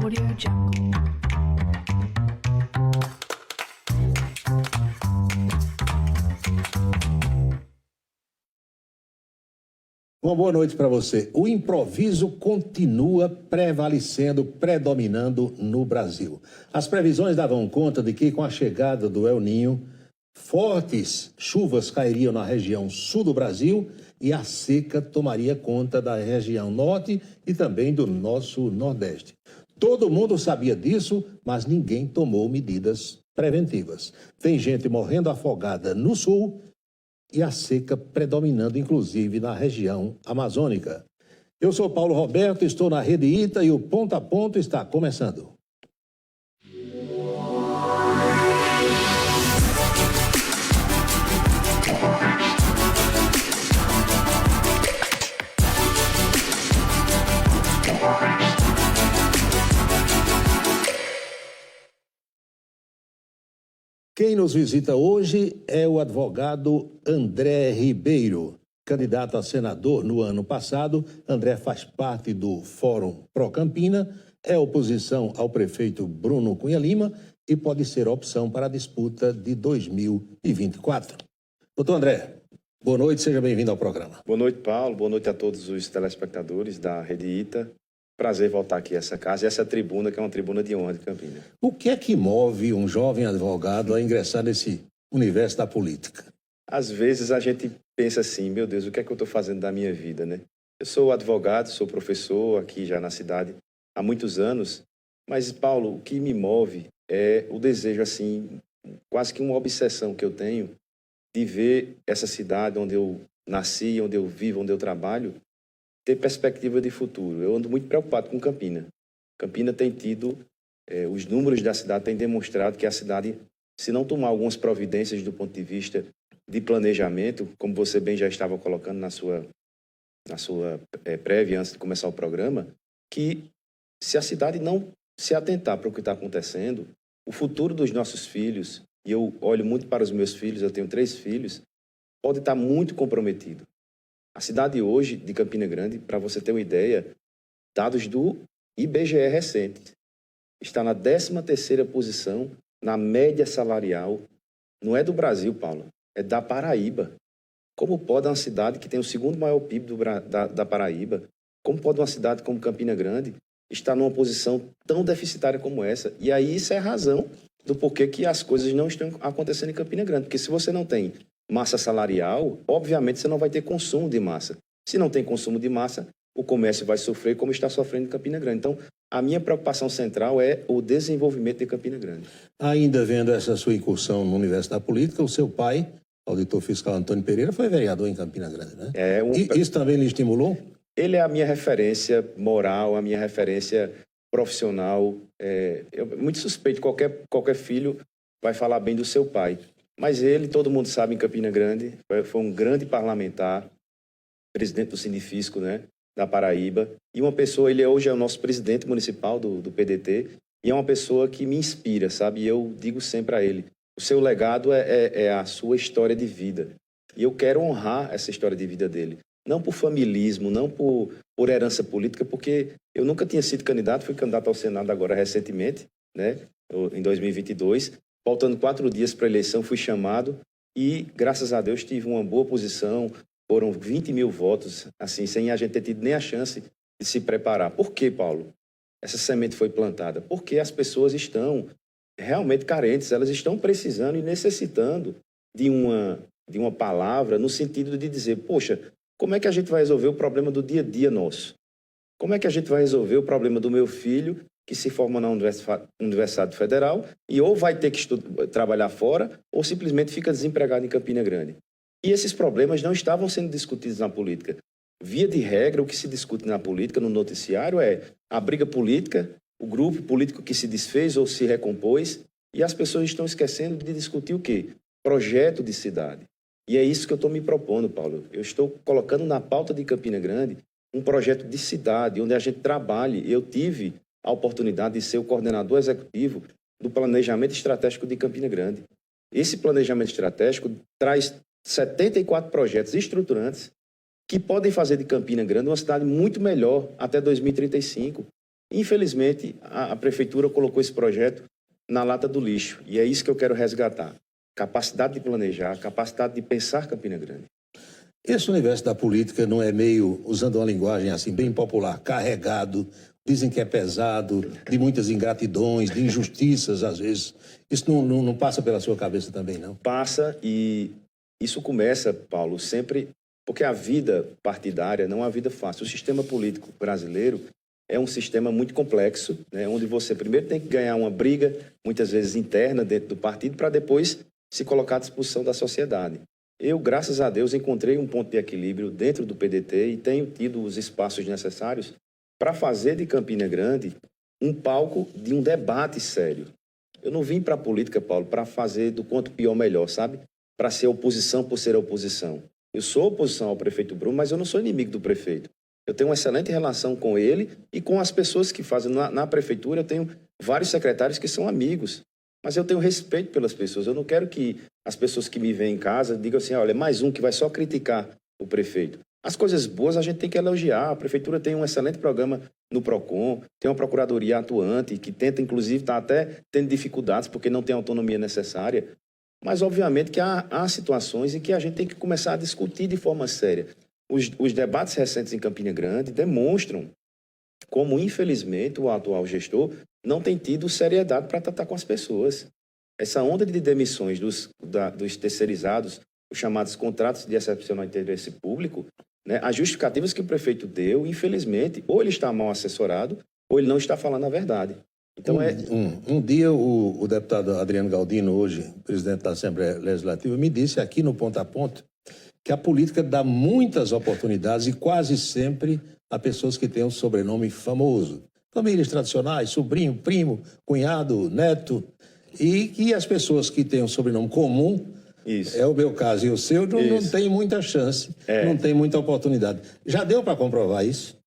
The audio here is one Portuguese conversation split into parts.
AudioJungle. Uma boa noite para você. O improviso continua prevalecendo, predominando no Brasil. As previsões davam conta de que, com a chegada do El Niño, fortes chuvas cairiam na região sul do Brasil e a seca tomaria conta da região norte e também do nosso nordeste. Todo mundo sabia disso, mas ninguém tomou medidas preventivas. Tem gente morrendo afogada no sul e a seca predominando, inclusive, na região amazônica. Eu sou Paulo Roberto, estou na Rede Ita e o Ponto a Ponto está começando. Quem nos visita hoje é o advogado André Ribeiro, candidato a senador no ano passado. André faz parte do Fórum Pro Campina, é oposição ao prefeito Bruno Cunha Lima e pode ser opção para a disputa de 2024. Doutor André, boa noite, seja bem-vindo ao programa. Boa noite, Paulo. Boa noite a todos os telespectadores da Rede Ita. Prazer voltar aqui a essa casa e essa tribuna, que é uma tribuna de honra de Campinas. O que é que move um jovem advogado a ingressar nesse universo da política? Às vezes a gente pensa assim, meu Deus, o que é que eu estou fazendo da minha vida, né? Eu sou advogado, sou professor aqui já na cidade há muitos anos, mas, Paulo, o que me move é o desejo, assim, quase que uma obsessão que eu tenho de ver essa cidade onde eu nasci, onde eu vivo, onde eu trabalho, ter perspectiva de futuro. Eu ando muito preocupado com Campinas. Campinas tem tido, os números da cidade têm demonstrado que a cidade, se não tomar algumas providências do ponto de vista de planejamento, como você bem já estava colocando na sua prévia antes de começar o programa, que se a cidade não se atentar para o que está acontecendo, o futuro dos nossos filhos, e eu olho muito para os meus filhos, eu tenho 3 filhos, pode estar muito comprometido. A cidade hoje de Campina Grande, para você ter uma ideia, dados do IBGE recente, está na 13ª posição na média salarial. Não é do Brasil, Paulo, é da Paraíba. Como pode uma cidade que tem o 2º maior PIB da Paraíba, como pode uma cidade como Campina Grande estar numa posição tão deficitária como essa? E aí isso é a razão do porquê que as coisas não estão acontecendo em Campina Grande. Porque se você não tem massa salarial, obviamente você não vai ter consumo de massa. Se não tem consumo de massa, o comércio vai sofrer como está sofrendo em Campina Grande. Então, a minha preocupação central é o desenvolvimento de Campina Grande. Ainda vendo essa sua incursão no universo da política, o seu pai, auditor fiscal Antônio Pereira, foi vereador em Campina Grande, né? E isso também lhe estimulou? Ele é a minha referência moral, a minha referência profissional. Muito suspeito, qualquer filho vai falar bem do seu pai. Mas ele, todo mundo sabe, em Campina Grande, foi um grande parlamentar, presidente do Sindifisco, né, da Paraíba, e uma pessoa, ele hoje é o nosso presidente municipal do PDT, e é uma pessoa que me inspira, sabe? E eu digo sempre a ele, o seu legado é a sua história de vida. E eu quero honrar essa história de vida dele. Não por familismo, não por herança política, porque eu nunca tinha sido candidato, fui candidato ao Senado agora recentemente, né, em 2022, faltando 4 dias para a eleição, fui chamado e, graças a Deus, tive uma boa posição. Foram 20 mil votos, assim, sem a gente ter tido nem a chance de se preparar. Por quê, Paulo? Essa semente foi plantada? Porque as pessoas estão realmente carentes, elas estão precisando e necessitando de uma palavra no sentido de dizer, poxa, como é que a gente vai resolver o problema do dia a dia nosso? Como é que a gente vai resolver o problema do meu filho que se forma na Universidade Federal e ou vai ter que trabalhar fora ou simplesmente fica desempregado em Campina Grande? E esses problemas não estavam sendo discutidos na política. Via de regra, o que se discute na política, no noticiário, é a briga política, o grupo político que se desfez ou se recompôs, e as pessoas estão esquecendo de discutir o quê? Projeto de cidade. E é isso que eu estou me propondo, Paulo. Eu estou colocando na pauta de Campina Grande um projeto de cidade, onde a gente trabalhe. Eu tive a oportunidade de ser o coordenador executivo do planejamento estratégico de Campina Grande. Esse planejamento estratégico traz 74 projetos estruturantes que podem fazer de Campina Grande uma cidade muito melhor até 2035. Infelizmente, a prefeitura colocou esse projeto na lata do lixo. E é isso que eu quero resgatar. Capacidade de planejar, capacidade de pensar Campina Grande. Esse universo da política não é meio, usando uma linguagem assim bem popular, carregado, dizem que é pesado, de muitas ingratidões, de injustiças às vezes. Isso não passa pela sua cabeça também, não? Passa, e isso começa, Paulo, sempre porque a vida partidária não é uma vida fácil. O sistema político brasileiro é um sistema muito complexo, né, onde você primeiro tem que ganhar uma briga, muitas vezes interna dentro do partido, para depois se colocar à disposição da sociedade. Eu, graças a Deus, encontrei um ponto de equilíbrio dentro do PDT e tenho tido os espaços necessários para fazer de Campina Grande um palco de um debate sério. Eu não vim para a política, Paulo, para fazer do quanto pior melhor, sabe? Para ser oposição por ser oposição. Eu sou oposição ao prefeito Bruno, mas eu não sou inimigo do prefeito. Eu tenho uma excelente relação com ele e com as pessoas que fazem. Na prefeitura, eu tenho vários secretários que são amigos, mas eu tenho respeito pelas pessoas. Eu não quero que as pessoas que me veem em casa digam assim, olha, mais um que vai só criticar o prefeito. As coisas boas a gente tem que elogiar. A prefeitura tem um excelente programa no PROCON, tem uma procuradoria atuante, que tenta, inclusive, está até tendo dificuldades porque não tem a autonomia necessária. Mas, obviamente, que há situações em que a gente tem que começar a discutir de forma séria. Os debates recentes em Campina Grande demonstram como, infelizmente, o atual gestor não tem tido seriedade para tratar com as pessoas. Essa onda de demissões dos terceirizados, os chamados contratos de excepcional interesse público, né, as justificativas que o prefeito deu, infelizmente, ou ele está mal assessorado, ou ele não está falando a verdade. Então, um dia o deputado Adriano Galdino, hoje presidente da Assembleia Legislativa, me disse aqui no Ponto a Ponto que a política dá muitas oportunidades e quase sempre a pessoas que têm um sobrenome famoso. Famílias tradicionais, sobrinho, primo, cunhado, neto. E que as pessoas que têm um sobrenome comum, isso. É o meu caso e o seu, não tem muita chance, não tem muita oportunidade. Já deu para comprovar isso?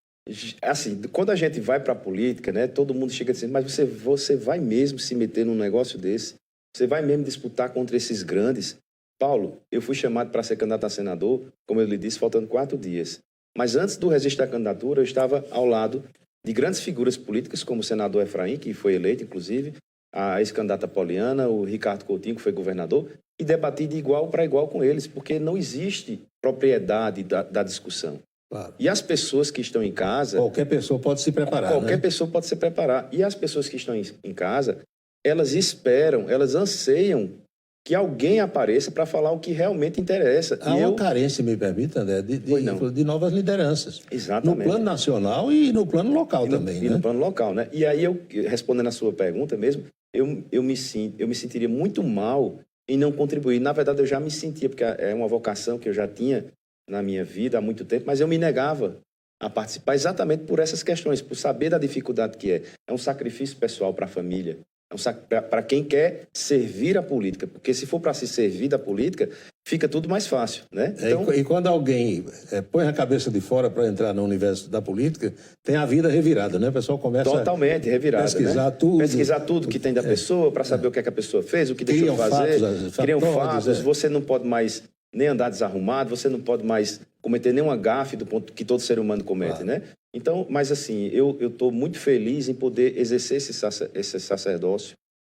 Assim, quando a gente vai para a política, né, todo mundo chega dizendo, mas você vai mesmo se meter num negócio desse? Você vai mesmo disputar contra esses grandes? Paulo, eu fui chamado para ser candidato a senador, como eu lhe disse, faltando 4 dias. Mas antes do registro da candidatura, eu estava ao lado de grandes figuras políticas, como o senador Efraim, que foi eleito, inclusive, a ex-candidata Poliana, o Ricardo Coutinho, que foi governador, e debati de igual para igual com eles, porque não existe propriedade da discussão. Claro. E as pessoas que estão em casa... Qualquer pessoa pode se preparar, Qualquer pessoa pode se preparar. E as pessoas que estão em casa, elas esperam, elas anseiam que alguém apareça para falar o que realmente interessa. Há uma carência, me permita, André, de novas lideranças. Exatamente. No plano nacional e no plano local também, né? E no plano local, né? E aí, respondendo a sua pergunta mesmo, eu me sentiria muito mal em não contribuir. Na verdade, eu já me sentia, porque é uma vocação que eu já tinha na minha vida há muito tempo, mas eu me negava a participar exatamente por essas questões, por saber da dificuldade que é. É um sacrifício pessoal para a família, para quem quer servir a política, porque se for para se servir da política, fica tudo mais fácil, né? Então... E quando alguém põe a cabeça de fora para entrar no universo da política, tem a vida revirada, né? O pessoal começa totalmente revirada, pesquisar, né? Pesquisar tudo que tem da pessoa, para saber o que é que a pessoa fez, o que deixou de fazer. Criam fatos, você não pode mais nem andar desarrumado, você não pode mais cometer nenhuma gafe do ponto que todo ser humano comete, né? Então, mas assim, eu estou muito feliz em poder exercer esse sacerdócio,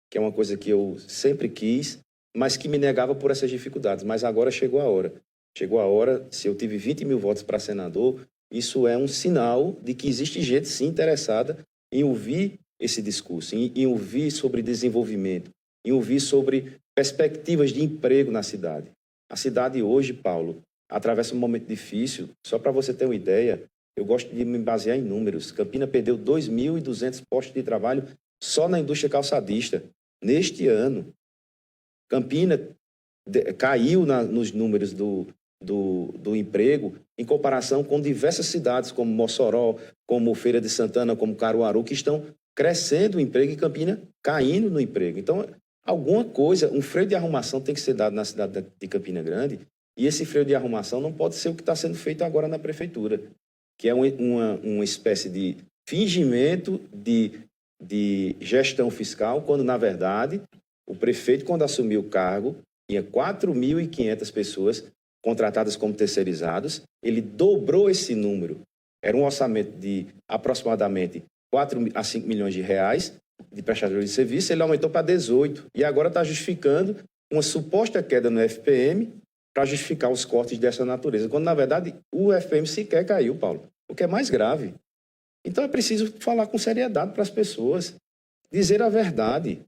que é uma coisa que eu sempre quis, mas que me negava por essas dificuldades. Mas agora chegou a hora. Chegou a hora, se eu tive 20 mil votos para senador, isso é um sinal de que existe gente, sim, interessada em ouvir esse discurso, em ouvir sobre desenvolvimento, em ouvir sobre perspectivas de emprego na cidade. A cidade hoje, Paulo, atravessa um momento difícil. Só para você ter uma ideia, eu gosto de me basear em números. Campina perdeu 2.200 postos de trabalho só na indústria calçadista. Neste ano, Campina caiu nos números do emprego em comparação com diversas cidades, como Mossoró, como Feira de Santana, como Caruaru, que estão crescendo o emprego e Campina caindo no emprego. Então, alguma coisa, um freio de arrumação tem que ser dado na cidade de Campina Grande, e esse freio de arrumação não pode ser o que está sendo feito agora na prefeitura, que é uma espécie de fingimento de gestão fiscal, quando, na verdade, o prefeito, quando assumiu o cargo, tinha 4.500 pessoas contratadas como terceirizados, ele dobrou esse número. Era um orçamento de aproximadamente 4 a 5 milhões de reais de prestadores de serviço, ele aumentou para 18. E agora está justificando uma suposta queda no FPM para justificar os cortes dessa natureza, quando, na verdade, o FPM sequer caiu, Paulo, o que é mais grave. Então, é preciso falar com seriedade para as pessoas, dizer a verdade.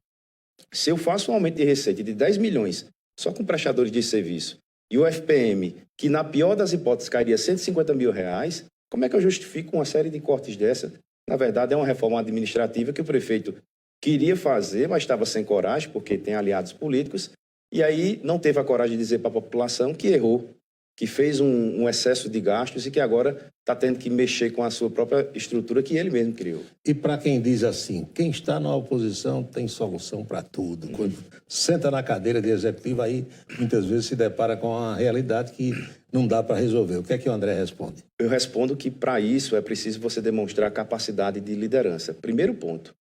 Se eu faço um aumento de receita de 10 milhões só com prestadores de serviço e o FPM, que na pior das hipóteses cairia 150 mil reais, como é que eu justifico uma série de cortes dessa? Na verdade, é uma reforma administrativa que o prefeito queria fazer, mas estava sem coragem, porque tem aliados políticos, e aí não teve a coragem de dizer para a população que errou, que fez um excesso de gastos e que agora está tendo que mexer com a sua própria estrutura que ele mesmo criou. E para quem diz assim, quem está na oposição tem solução para tudo. Quando senta na cadeira de executivo, aí muitas vezes se depara com a realidade que não dá para resolver. O que é que o André responde? Eu respondo que para isso é preciso você demonstrar capacidade de liderança. Primeiro ponto.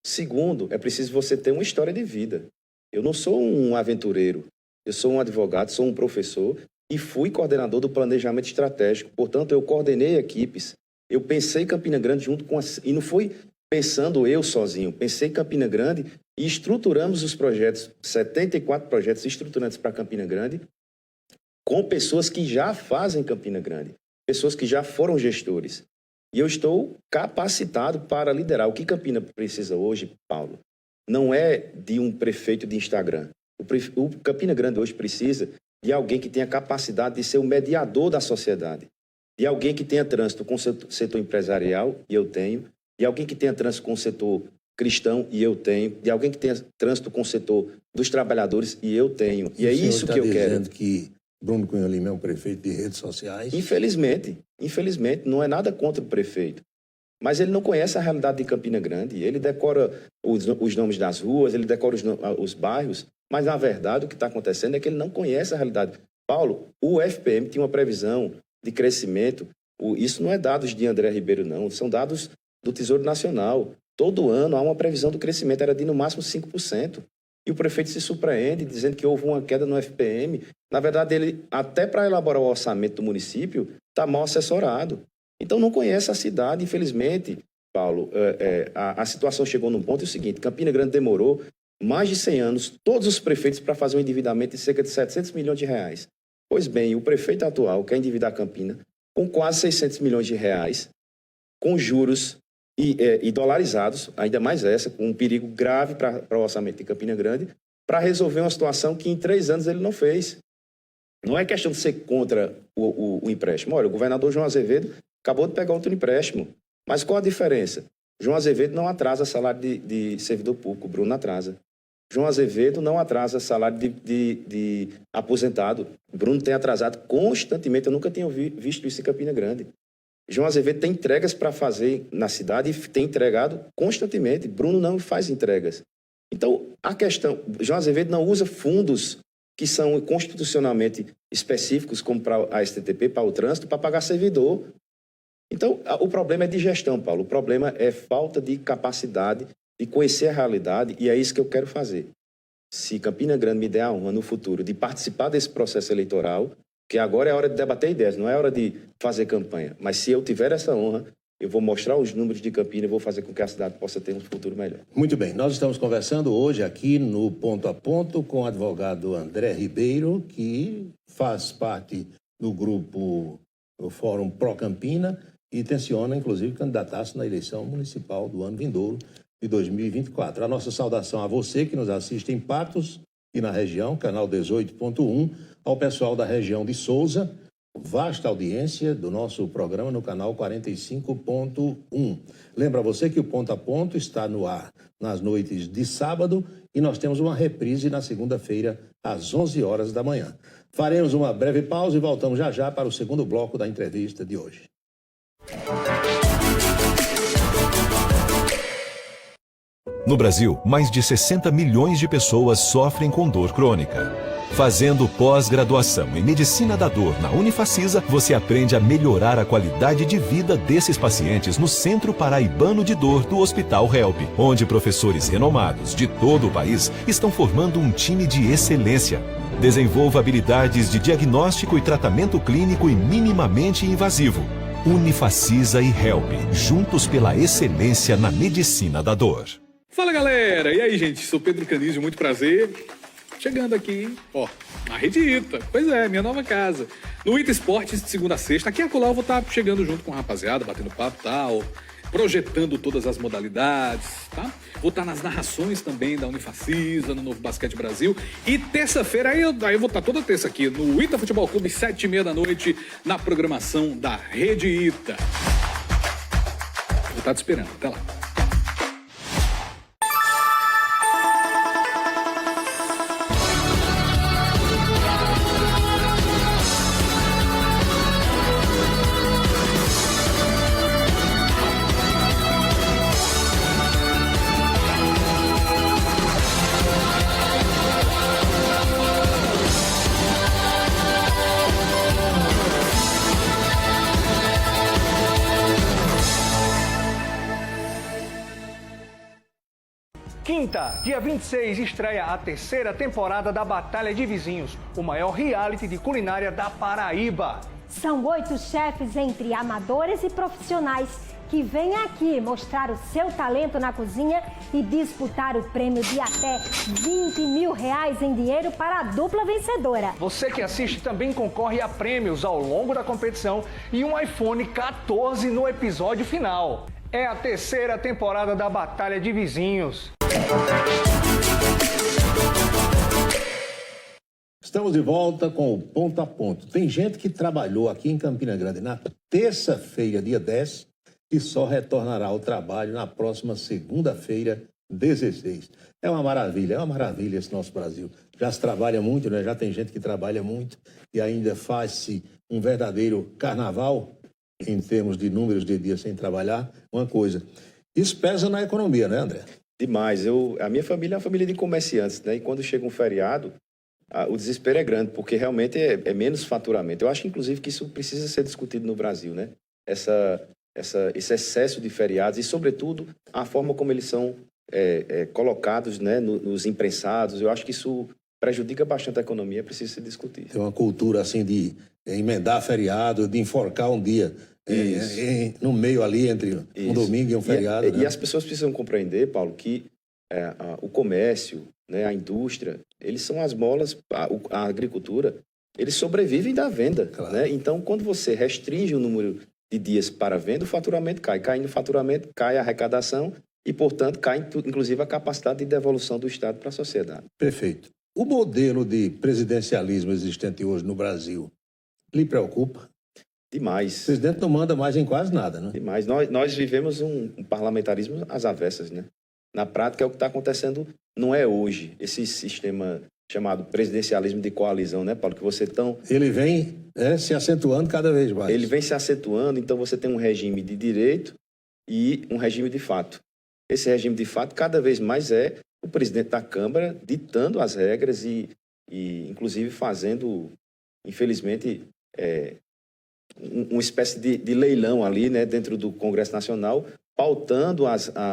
Segundo, é preciso você ter uma história de vida. Eu não sou um aventureiro, eu sou um advogado, sou um professor e fui coordenador do planejamento estratégico. Portanto, eu coordenei equipes, eu pensei em Campina Grande junto com e não fui pensando eu sozinho, pensei em Campina Grande e estruturamos os projetos, 74 projetos estruturantes para Campina Grande, com pessoas que já fazem Campina Grande, pessoas que já foram gestores. E eu estou capacitado para liderar. O que Campina precisa hoje, Paulo, não é de um prefeito de Instagram. O Campina Grande hoje precisa de alguém que tenha capacidade de ser o mediador da sociedade, de alguém que tenha trânsito com o setor empresarial, e eu tenho, de alguém que tenha trânsito com o setor cristão, e eu tenho, de alguém que tenha trânsito com o setor dos trabalhadores, e eu tenho. E é isso que eu quero. Dizendo que Bruno Cunha Lima é um prefeito de redes sociais? Infelizmente, não é nada contra o prefeito. Mas ele não conhece a realidade de Campina Grande. Ele decora os nomes das ruas, ele decora os bairros, mas, na verdade, o que está acontecendo é que ele não conhece a realidade. Paulo, o FPM tinha uma previsão de crescimento. Isso não é dados de André Ribeiro, não. São dados do Tesouro Nacional. Todo ano há uma previsão do crescimento, era de no máximo 5%. E o prefeito se surpreende dizendo que houve uma queda no FPM. Na verdade, ele, até para elaborar o orçamento do município, está mal assessorado. Então, não conhece a cidade, infelizmente, Paulo. A situação chegou num ponto, é o seguinte, Campina Grande demorou mais de 100 anos, todos os prefeitos, para fazer um endividamento de cerca de 700 milhões de reais. Pois bem, o prefeito atual quer endividar Campina com quase 600 milhões de reais, com juros e dolarizados, ainda mais essa, com um perigo grave para o orçamento de Campina Grande, para resolver uma situação que em 3 anos ele não fez. Não é questão de ser contra o empréstimo. Olha, o governador João Azevedo acabou de pegar outro empréstimo. Mas qual a diferença? João Azevedo não atrasa salário de servidor público, Bruno atrasa. João Azevedo não atrasa salário de aposentado. Bruno tem atrasado constantemente. Eu nunca tinha visto isso em Campina Grande. João Azevedo tem entregas para fazer na cidade e tem entregado constantemente. Bruno não faz entregas. Então, a questão... João Azevedo não usa fundos que são constitucionalmente específicos, como para a STTP, para o trânsito, para pagar servidor. Então, o problema é de gestão, Paulo. O problema é falta de capacidade de conhecer a realidade, e é isso que eu quero fazer. Se Campina Grande me der a honra no futuro de participar desse processo eleitoral, que agora é hora de debater ideias, não é hora de fazer campanha, mas se eu tiver essa honra, eu vou mostrar os números de Campina e vou fazer com que a cidade possa ter um futuro melhor. Muito bem, nós estamos conversando hoje aqui no Ponto a Ponto com o advogado André Ribeiro, que faz parte do grupo do Fórum Pro Campina e tenciona, inclusive, candidatar-se na eleição municipal do ano vindouro de 2024. A nossa saudação a você que nos assiste em Patos e na região, canal 18.1, ao pessoal da região de Souza, vasta audiência do nosso programa no canal 45.1. Lembra você que o Ponto a Ponto está no ar nas noites de sábado e nós temos uma reprise na segunda-feira às 11 horas da manhã. Faremos uma breve pausa e voltamos já já para o segundo bloco da entrevista de hoje. No Brasil, mais de 60 milhões de pessoas sofrem com dor crônica. Fazendo pós-graduação em Medicina da Dor na Unifacisa, você aprende a melhorar a qualidade de vida desses pacientes no Centro Paraibano de Dor do Hospital Help, onde professores renomados de todo o país estão formando um time de excelência. Desenvolva habilidades de diagnóstico e tratamento clínico e minimamente invasivo. Unifacisa e Help, juntos pela excelência na medicina da dor. Fala galera, e aí gente, sou Pedro Canizio, muito prazer. Chegando aqui, ó, na Rede Ita, pois é, minha nova casa. No Ita Esportes, de segunda a sexta, aqui e acolá eu vou estar chegando junto com a rapaziada, batendo papo e tal, projetando todas as modalidades, tá? Vou estar nas narrações também da Unifacisa, no Novo Basquete Brasil. E terça-feira, aí eu vou estar toda terça aqui no Ita Futebol Clube, 7h30 da noite, na programação da Rede Ita. Vou estar te esperando, até lá. Quinta, dia 26, estreia a terceira temporada da Batalha de Vizinhos, o maior reality de culinária da Paraíba. São 8 chefes entre amadores e profissionais que vêm aqui mostrar o seu talento na cozinha e disputar o prêmio de até R$20 mil em dinheiro para a dupla vencedora. Você que assiste também concorre a prêmios ao longo da competição e um iPhone 14 no episódio final. É a terceira temporada da Batalha de Vizinhos. Estamos de volta com o Ponto a Ponto. Tem gente que trabalhou aqui em Campina Grande na terça-feira, dia 10, e só retornará ao trabalho na próxima segunda-feira, 16. É uma maravilha esse nosso Brasil. Já se trabalha muito, né? Já tem gente que trabalha muito e ainda faz-se um verdadeiro carnaval em termos de números de dias sem trabalhar, uma coisa. Isso pesa na economia, né, André? Demais. A minha família é uma família de comerciantes, né? E quando chega um feriado, o desespero é grande, porque realmente é menos faturamento. Eu acho, inclusive, que isso precisa ser discutido no Brasil, né? Esse excesso de feriados e, sobretudo, a forma como eles são colocados, né, nos imprensados. Eu acho que isso prejudica bastante a economia, precisa ser discutido. Tem uma cultura, assim, de emendar feriado, de enforcar um dia no meio ali, entre um domingo e um feriado. E as pessoas precisam compreender, Paulo, que o comércio, né, a indústria, eles são as molas, a agricultura, eles sobrevivem da venda. Claro. Né? Então, quando você restringe o número de dias para venda, o faturamento cai. Caindo o faturamento, cai a arrecadação e, portanto, cai inclusive a capacidade de devolução do Estado para a sociedade. Perfeito. O modelo de presidencialismo existente hoje no Brasil lhe preocupa? Demais. O presidente não manda mais em quase nada, né? Demais. Nós vivemos um parlamentarismo às avessas, né? Na prática, é o que está acontecendo, não é hoje, esse sistema chamado presidencialismo de coalizão, né, Paulo? Que você tão... Ele vem se acentuando cada vez mais. Ele vem se acentuando, então você tem um regime de direito e um regime de fato. Esse regime de fato, cada vez mais é o presidente da Câmara ditando as regras e inclusive, fazendo, infelizmente, uma espécie de leilão ali, né, dentro do Congresso Nacional, pautando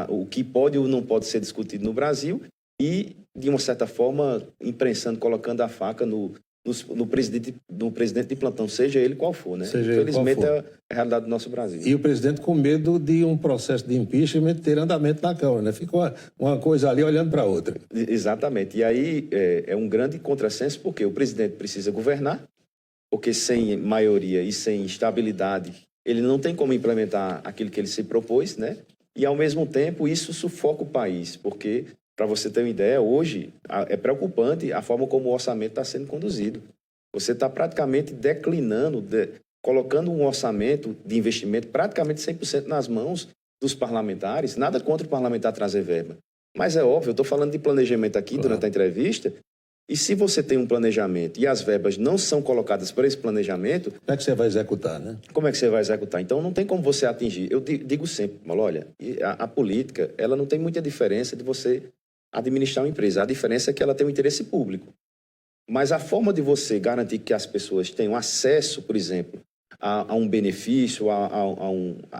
o que pode ou não pode ser discutido no Brasil e, de uma certa forma, imprensando, colocando a faca no presidente de plantão, seja ele qual for, né? Infelizmente, é a realidade do nosso Brasil. E o presidente com medo de um processo de impeachment ter andamento na Câmara, né? Fica uma coisa ali olhando para a outra. Exatamente. E aí é um grande contrassenso, porque o presidente precisa governar, porque sem maioria e sem estabilidade, ele não tem como implementar aquilo que ele se propôs, né? E, ao mesmo tempo, isso sufoca o país, porque... Para você ter uma ideia, hoje é preocupante a forma como o orçamento está sendo conduzido. Você está praticamente declinando, colocando um orçamento de investimento praticamente 100% nas mãos dos parlamentares. Nada contra o parlamentar trazer verba. Mas é óbvio, eu estou falando de planejamento aqui durante a entrevista, e se você tem um planejamento e as verbas não são colocadas para esse planejamento... Como é que você vai executar, né? Como é que você vai executar? Então, não tem como você atingir. Eu digo sempre, olha, a política, ela não tem muita diferença de você administrar uma empresa. A diferença é que ela tem um interesse público. Mas a forma de você garantir que as pessoas tenham acesso, por exemplo, a um benefício, a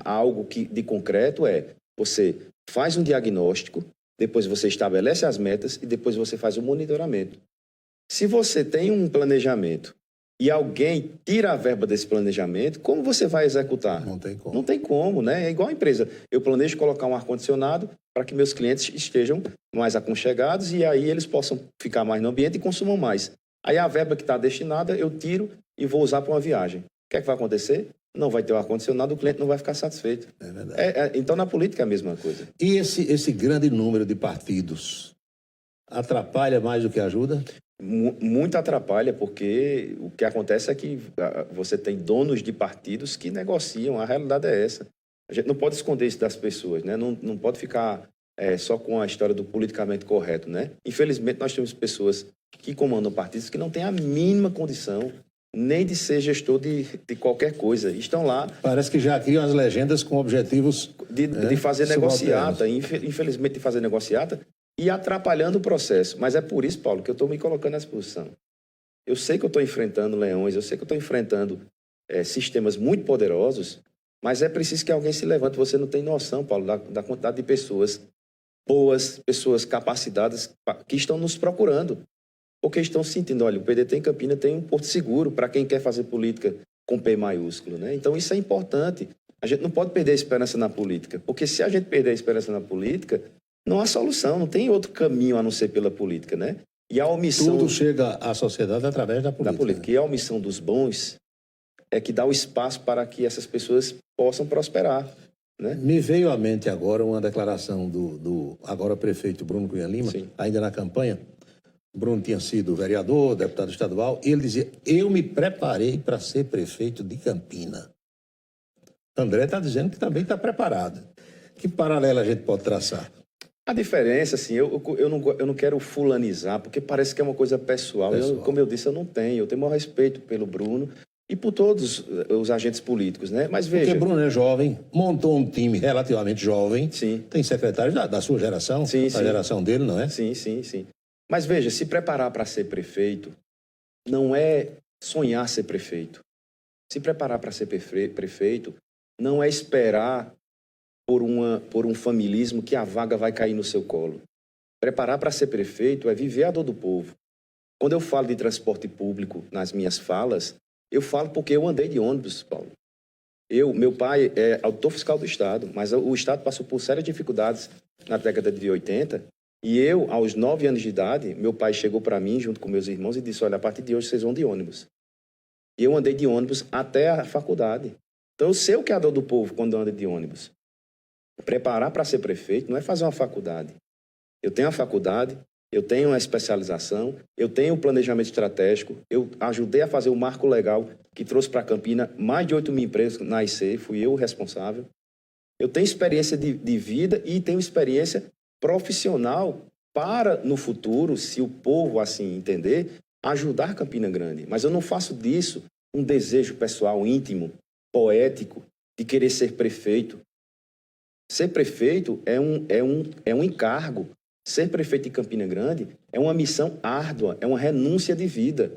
algo de concreto você faz um diagnóstico, depois você estabelece as metas e depois você faz o monitoramento. Se você tem um planejamento e alguém tira a verba desse planejamento, como você vai executar? Não tem como. Não tem como, né? É igual a empresa. Eu planejo colocar um ar-condicionado para que meus clientes estejam mais aconchegados e aí eles possam ficar mais no ambiente e consumam mais. Aí a verba que está destinada, eu tiro e vou usar para uma viagem. O que é que vai acontecer? Não vai ter o ar-condicionado, o cliente não vai ficar satisfeito. É verdade. Então, na política é a mesma coisa. E esse grande número de partidos atrapalha mais do que ajuda? Muito atrapalha, porque o que acontece é que você tem donos de partidos que negociam, a realidade é essa. A gente não pode esconder isso das pessoas, né? Não pode ficar só com a história do politicamente correto, né? Infelizmente, nós temos pessoas que comandam partidos que não têm a mínima condição nem de ser gestor de qualquer coisa. Estão lá... Parece que já criam as legendas com objetivos... De fazer negociata, infelizmente de fazer negociata, e atrapalhando o processo. Mas é por isso, Paulo, que eu estou me colocando nessa posição. Eu sei que eu estou enfrentando leões, eu sei que eu estou enfrentando sistemas muito poderosos, mas é preciso que alguém se levante. Você não tem noção, Paulo, da quantidade de pessoas boas, pessoas capacitadas que estão nos procurando. Porque estão sentindo, olha, o PDT em Campina tem um porto seguro para quem quer fazer política com P maiúsculo, né? Então isso é importante. A gente não pode perder a esperança na política, porque se a gente perder a esperança na política, não há solução, não tem outro caminho a não ser pela política, né? E a omissão... Tudo chega à sociedade através da política. E a omissão dos bons é que dá o espaço para que essas pessoas possam prosperar, né? Me veio à mente agora uma declaração do agora prefeito Bruno Cunha Lima, Sim. ainda na campanha. Bruno tinha sido vereador, deputado estadual, e ele dizia, eu me preparei para ser prefeito de Campina. André está dizendo que também está preparado. Que paralelo a gente pode traçar? A diferença, assim, eu não quero fulanizar, porque parece que é uma coisa pessoal. Como eu disse, eu tenho maior respeito pelo Bruno e por todos os agentes políticos, né? Mas veja... Porque Bruno é jovem, montou um time relativamente jovem. Sim. Tem secretários da sua geração, Sim, da sim. geração dele, não é? Sim. Mas veja, se preparar para ser prefeito não é sonhar ser prefeito. Se preparar para ser prefeito não é esperar por um familismo que a vaga vai cair no seu colo. Preparar para ser prefeito é viver a dor do povo. Quando eu falo de transporte público nas minhas falas, eu falo porque eu andei de ônibus, Paulo. Meu pai é auditor fiscal do Estado, mas o Estado passou por sérias dificuldades na década de 80. E eu, aos 9 anos de idade, meu pai chegou para mim, junto com meus irmãos, e disse, olha, a partir de hoje vocês vão de ônibus. E eu andei de ônibus até a faculdade. Então eu sei o que é a dor do povo quando eu ando de ônibus. Preparar para ser prefeito não é fazer uma faculdade. Eu tenho a faculdade, eu tenho uma especialização, eu tenho um planejamento estratégico, eu ajudei a fazer o marco legal que trouxe para Campina mais de 8.000 empresas na IC, fui eu o responsável. Eu tenho experiência de vida e tenho experiência profissional para, no futuro, se o povo assim entender, ajudar Campina Grande. Mas eu não faço disso um desejo pessoal, íntimo, poético, de querer ser prefeito. Ser prefeito é um encargo. Ser prefeito de Campina Grande é uma missão árdua, é uma renúncia de vida.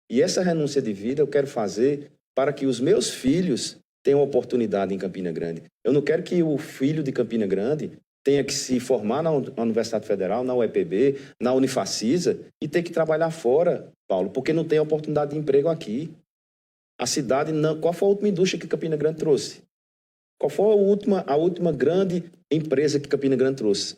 E essa renúncia de vida eu quero fazer para que os meus filhos tenham oportunidade em Campina Grande. Eu não quero que o filho de Campina Grande tenha que se formar na Universidade Federal, na UEPB, na Unifacisa e ter que trabalhar fora, Paulo, porque não tem oportunidade de emprego aqui. A cidade não... Qual foi a última indústria que Campina Grande trouxe? Qual foi a última grande empresa que Campina Grande trouxe?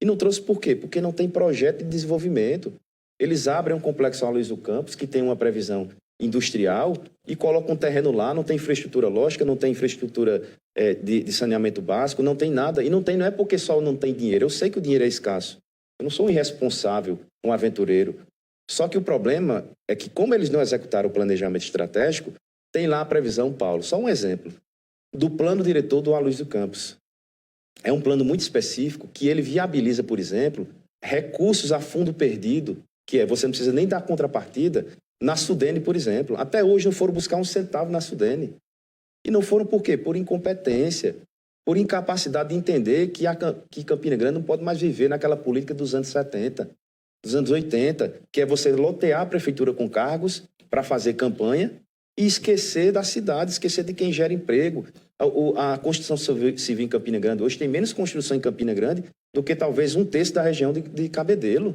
E não trouxe por quê? Porque não tem projeto de desenvolvimento. Eles abrem um complexo Aloysio do Campos, que tem uma previsão industrial, e colocam um terreno lá, não tem infraestrutura lógica, não tem infraestrutura de saneamento básico, não tem nada. E não é porque só não tem dinheiro. Eu sei que o dinheiro é escasso. Eu não sou um irresponsável, um aventureiro. Só que o problema é que, como eles não executaram o planejamento estratégico, tem lá a previsão, Paulo, só um exemplo, do plano diretor do Aloysio do Campos. É um plano muito específico que ele viabiliza, por exemplo, recursos a fundo perdido, que você não precisa nem dar contrapartida, na Sudene, por exemplo. Até hoje não foram buscar um centavo na Sudene. E não foram por quê? Por incompetência, por incapacidade de entender que Campina Grande não pode mais viver naquela política dos anos 70, dos anos 80, que é você lotear a prefeitura com cargos para fazer campanha e esquecer da cidade, esquecer de quem gera emprego. A construção civil em Campina Grande hoje tem menos construção em Campina Grande do que talvez um terço da região de Cabedelo.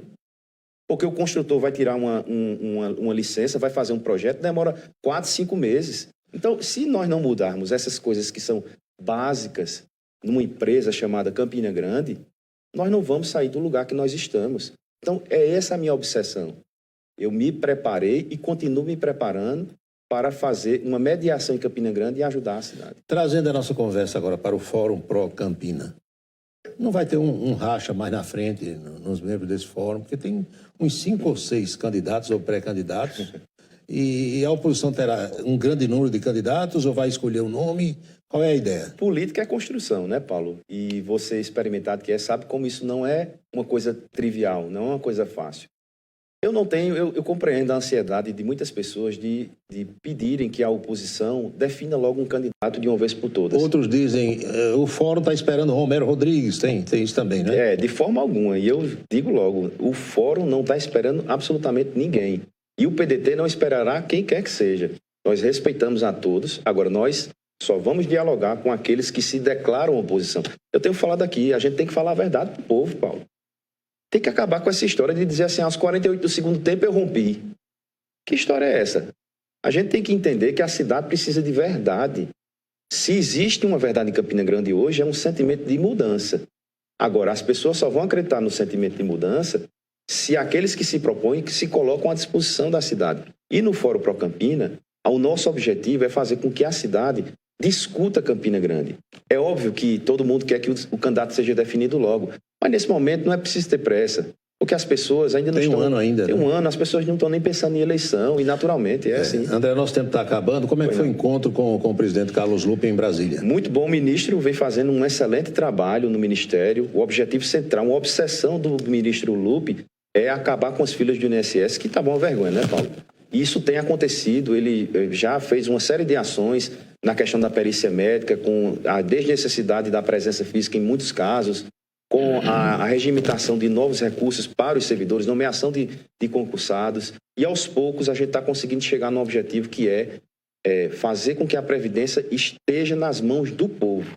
Porque o construtor vai tirar uma licença, vai fazer um projeto, demora 4, 5 meses. Então, se nós não mudarmos essas coisas que são básicas numa empresa chamada Campina Grande, nós não vamos sair do lugar que nós estamos. Então, é essa a minha obsessão. Eu me preparei e continuo me preparando para fazer uma mediação em Campina Grande e ajudar a cidade. Trazendo a nossa conversa agora para o Fórum Pro Campina. Não vai ter um racha mais na frente nos membros desse fórum, porque tem uns 5 ou 6 candidatos ou pré-candidatos, e a oposição terá um grande número de candidatos ou vai escolher um nome? Qual é a ideia? Política é construção, né, Paulo? E você, experimentado que é, sabe como isso não é uma coisa trivial, não é uma coisa fácil. Eu compreendo a ansiedade de muitas pessoas de pedirem que a oposição defina logo um candidato de uma vez por todas. Outros dizem, o fórum está esperando Romero Rodrigues, tem isso também, né? De forma alguma. E eu digo logo, o fórum não está esperando absolutamente ninguém. E o PDT não esperará quem quer que seja. Nós respeitamos a todos. Agora, nós só vamos dialogar com aqueles que se declaram oposição. Eu tenho falado aqui, a gente tem que falar a verdade para o povo, Paulo. Tem que acabar com essa história de dizer assim, aos 48 do segundo tempo eu rompi. Que história é essa? A gente tem que entender que a cidade precisa de verdade. Se existe uma verdade em Campina Grande hoje, é um sentimento de mudança. Agora, as pessoas só vão acreditar no sentimento de mudança se aqueles que se propõem, que se colocam à disposição da cidade. E no Fórum Pro Campina, o nosso objetivo é fazer com que a cidade discuta Campina Grande. É óbvio que todo mundo quer que o candidato seja definido logo. Mas nesse momento não é preciso ter pressa. Porque as pessoas ainda não estão... Tem um ano ainda. Tem um ano, as pessoas não estão nem pensando em eleição. E naturalmente é assim. André, nosso tempo está acabando. Como é que foi o encontro com o presidente Carlos Lupe em Brasília? Muito bom. O ministro vem fazendo um excelente trabalho no ministério. O objetivo central, uma obsessão do ministro Lupe é acabar com as filas do INSS, que tá bom, vergonha, né, Paulo? Isso tem acontecido. Ele já fez uma série de ações na questão da perícia médica, com a desnecessidade da presença física em muitos casos, com a regimentação de novos recursos para os servidores, nomeação de concursados. E, aos poucos, a gente está conseguindo chegar no objetivo que é fazer com que a Previdência esteja nas mãos do povo.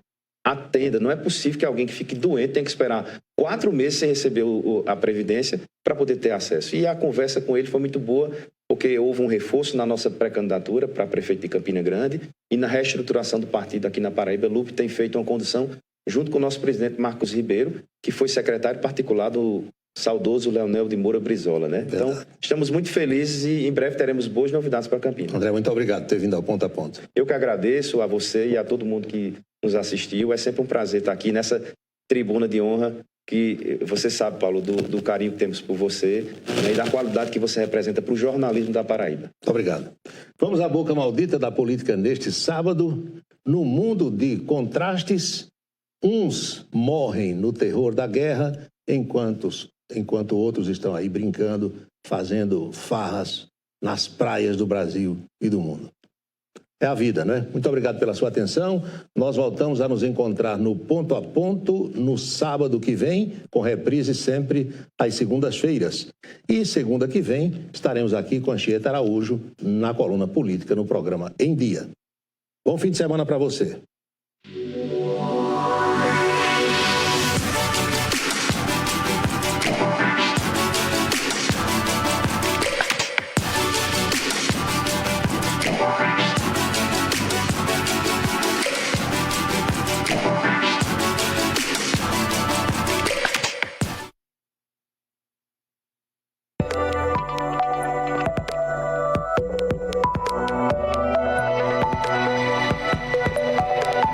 Atenda, não é possível que alguém que fique doente tenha que esperar 4 meses sem receber a Previdência para poder ter acesso. E a conversa com ele foi muito boa, porque houve um reforço na nossa pré-candidatura para prefeito de Campina Grande e na reestruturação do partido aqui na Paraíba. Lupe tem feito uma condução junto com o nosso presidente Marcos Ribeiro, que foi secretário particular do saudoso Leonel de Moura Brizola, né? Verdade. Então, estamos muito felizes e em breve teremos boas novidades para Campinas. André, muito obrigado por ter vindo ao Ponto a Ponto. Eu que agradeço a você e a todo mundo que nos assistiu. É sempre um prazer estar aqui nessa tribuna de honra que você sabe, Paulo, do carinho que temos por você, né, e da qualidade que você representa para o jornalismo da Paraíba. Muito obrigado. Vamos à boca maldita da política neste sábado. No mundo de contrastes, uns morrem no terror da guerra, enquanto outros estão aí brincando, fazendo farras nas praias do Brasil e do mundo. É a vida, né? Muito obrigado pela sua atenção. Nós voltamos a nos encontrar no Ponto a Ponto no sábado que vem, com reprise sempre às segundas-feiras. E segunda que vem estaremos aqui com a Anchieta Araújo na coluna política no programa Em Dia. Bom fim de semana para você.